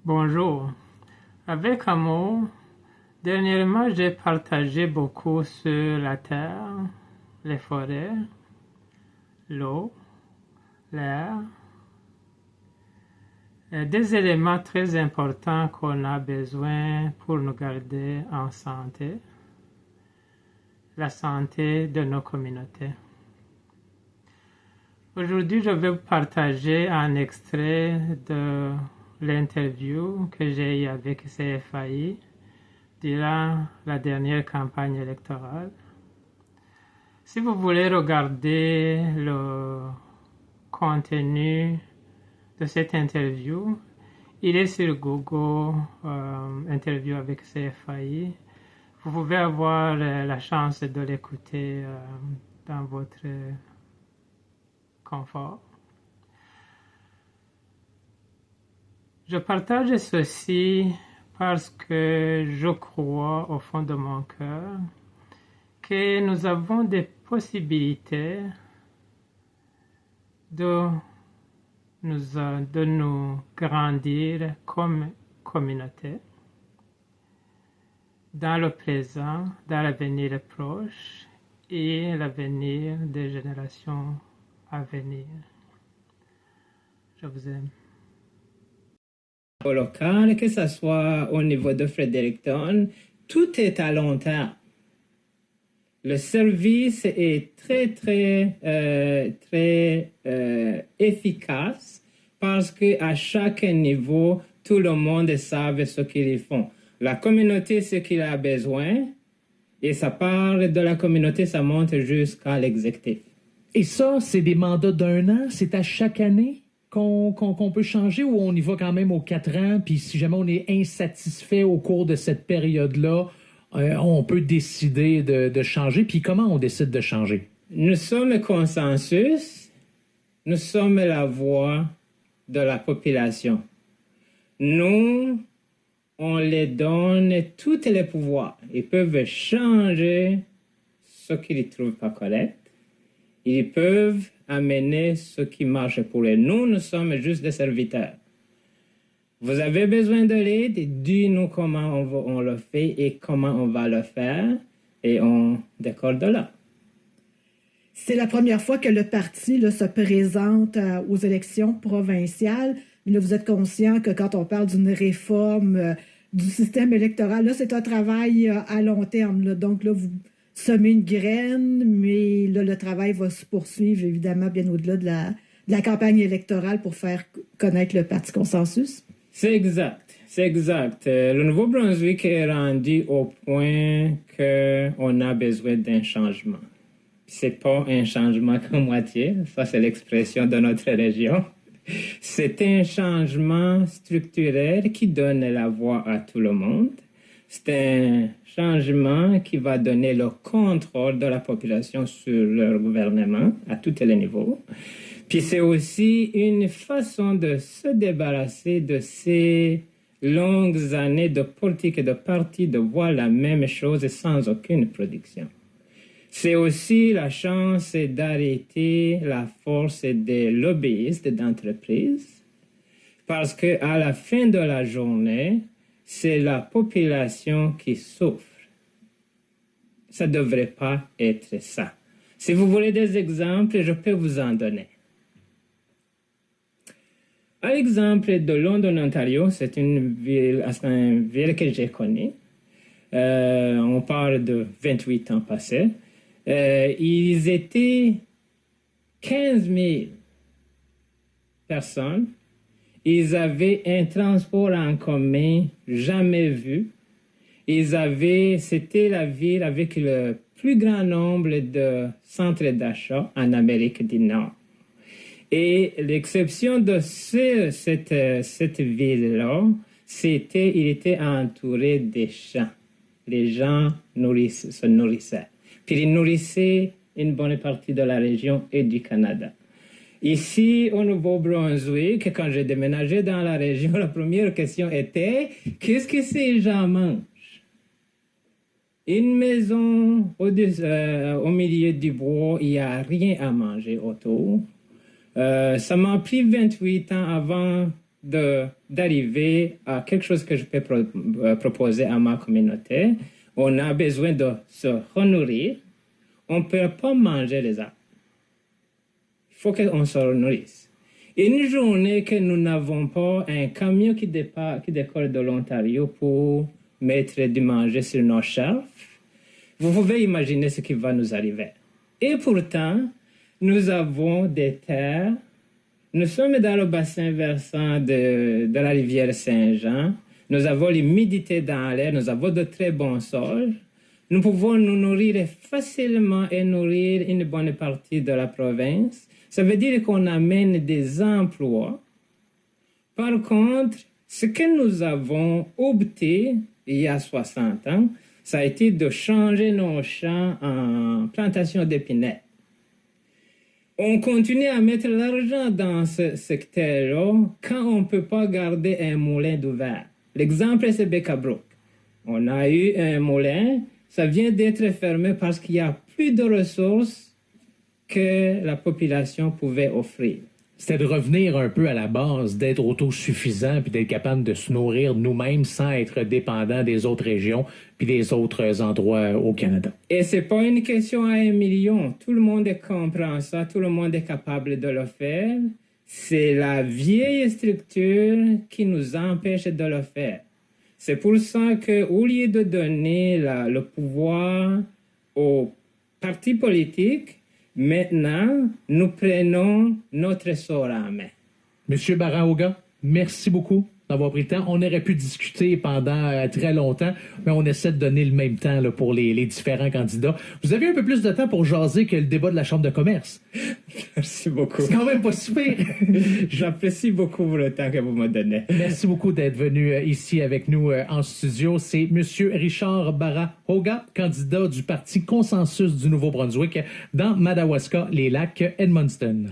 Bonjour. Avec amour, dernièrement j'ai partagé beaucoup sur la terre, les forêts, l'eau, l'air, des éléments très importants qu'on a besoin pour nous garder en santé, la santé de nos communautés. Aujourd'hui, je vais vous partager un extrait de l'interview que j'ai eue avec CFAI durant la dernière campagne électorale. Si vous voulez regarder le contenu de cette interview, il est sur Google, interview avec CFAI. Vous pouvez avoir la chance de l'écouter dans votre confort. Je partage ceci parce que je crois au fond de mon cœur que nous avons des possibilités de nous grandir comme communauté dans le présent, dans l'avenir proche et l'avenir des générations à venir. Je vous aime. Au local, que ce soit au niveau de Fredericton, tout est à long terme. Le service est très efficace parce qu'à chaque niveau, tout le monde sait ce qu'ils font. La communauté, ce qu'il a besoin, et ça part de la communauté, ça monte jusqu'à l'exécutif. Et ça, c'est des mandats d'1 an? C'est à chaque année qu'on peut changer ou on y va quand même aux 4 ans? Puis si jamais on est insatisfait au cours de cette période-là, on peut décider de changer. Puis comment on décide de changer? Nous sommes consensus, nous sommes la voix de la population. Nous, on les donne tous les pouvoirs. Ils peuvent changer ce qu'ils ne trouvent pas correct. Ils peuvent amener ce qui marche pour eux. Nous sommes juste des serviteurs. Vous avez besoin de l'aide, dis-nous comment on le fait et comment on va le faire, et on décolle de là. C'est la première fois que le parti se présente aux élections provinciales. Mais là, vous êtes conscient que quand on parle d'une réforme du système électoral, là, c'est un travail à long terme. Là. Donc là, vous semez une graine, mais là, le travail va se poursuivre, évidemment, bien au-delà de la campagne électorale pour faire connaître le Parti Consensus. C'est exact. Le Nouveau-Brunswick est rendu au point qu'on a besoin d'un changement. C'est pas un changement qu'à moitié, ça c'est l'expression de notre région. C'est un changement structurel qui donne la voix à tout le monde. C'est un changement qui va donner le contrôle de la population sur leur gouvernement à tous les niveaux. Puis c'est aussi une façon de se débarrasser de ces longues années de politique et de parti, de voir la même chose sans aucune production. C'est aussi la chance d'arrêter la force des lobbyistes d'entreprises, parce qu'à la fin de la journée, c'est la population qui souffre. Ça ne devrait pas être ça. Si vous voulez des exemples, je peux vous en donner. À l'exemple de London, Ontario, c'est une ville que j'ai connue. On parle de 28 ans passés. Ils étaient 15 000 personnes. Ils avaient un transport en commun jamais vu. C'était la ville avec le plus grand nombre de centres d'achat en Amérique du Nord. Et l'exception de cette ville-là, il était entouré des champs. Les gens se nourrissaient. Puis ils nourrissaient une bonne partie de la région et du Canada. Ici, au Nouveau-Brunswick, quand j'ai déménagé dans la région, la première question était « Qu'est-ce que ces gens mangent ?» Une maison au milieu du bois, il n'y a rien à manger autour. Ça m'a pris 28 ans avant d'arriver à quelque chose que je peux proposer à ma communauté. On a besoin de se renourrir. On ne peut pas manger les arbres. Il faut qu'on se nourrisse. Une journée que nous n'avons pas un camion qui décolle de l'Ontario pour mettre du manger sur nos shelves, vous pouvez imaginer ce qui va nous arriver. Et pourtant, nous avons des terres. Nous sommes dans le bassin versant de la rivière Saint-Jean. Nous avons l'humidité dans l'air. Nous avons de très bons sols. Nous pouvons nous nourrir facilement et nourrir une bonne partie de la province. Ça veut dire qu'on amène des emplois. Par contre, ce que nous avons opté il y a 60 ans, ça a été de changer nos champs en plantation d'épinette. On continue à mettre l'argent dans ce secteur-là quand on ne peut pas garder un moulin d'ouvert. L'exemple, c'est Bécabrook. On a eu un moulin, ça vient d'être fermé parce qu'il y a plus de ressources que la population pouvait offrir. C'était de revenir un peu à la base, d'être autosuffisant puis d'être capable de se nourrir nous-mêmes sans être dépendant des autres régions puis des autres endroits au Canada. Et c'est pas une question à 1 million. Tout le monde comprend ça, tout le monde est capable de le faire. C'est la vieille structure qui nous empêche de le faire. C'est pour ça qu'au lieu de donner le pouvoir aux partis politiques, maintenant, nous prenons notre sort en main. Monsieur Barahoga, merci beaucoup d'avoir pris le temps. On aurait pu discuter pendant très longtemps, mais on essaie de donner le même temps là, pour les différents candidats. Vous avez un peu plus de temps pour jaser que le débat de la Chambre de commerce. Merci beaucoup. C'est quand même pas super. J'apprécie beaucoup le temps que vous me donnez. Merci beaucoup d'être venu ici avec nous en studio. C'est Monsieur Richard Barahoga, candidat du Parti Consensus du Nouveau-Brunswick dans Madawaska, les Lacs, Edmundston.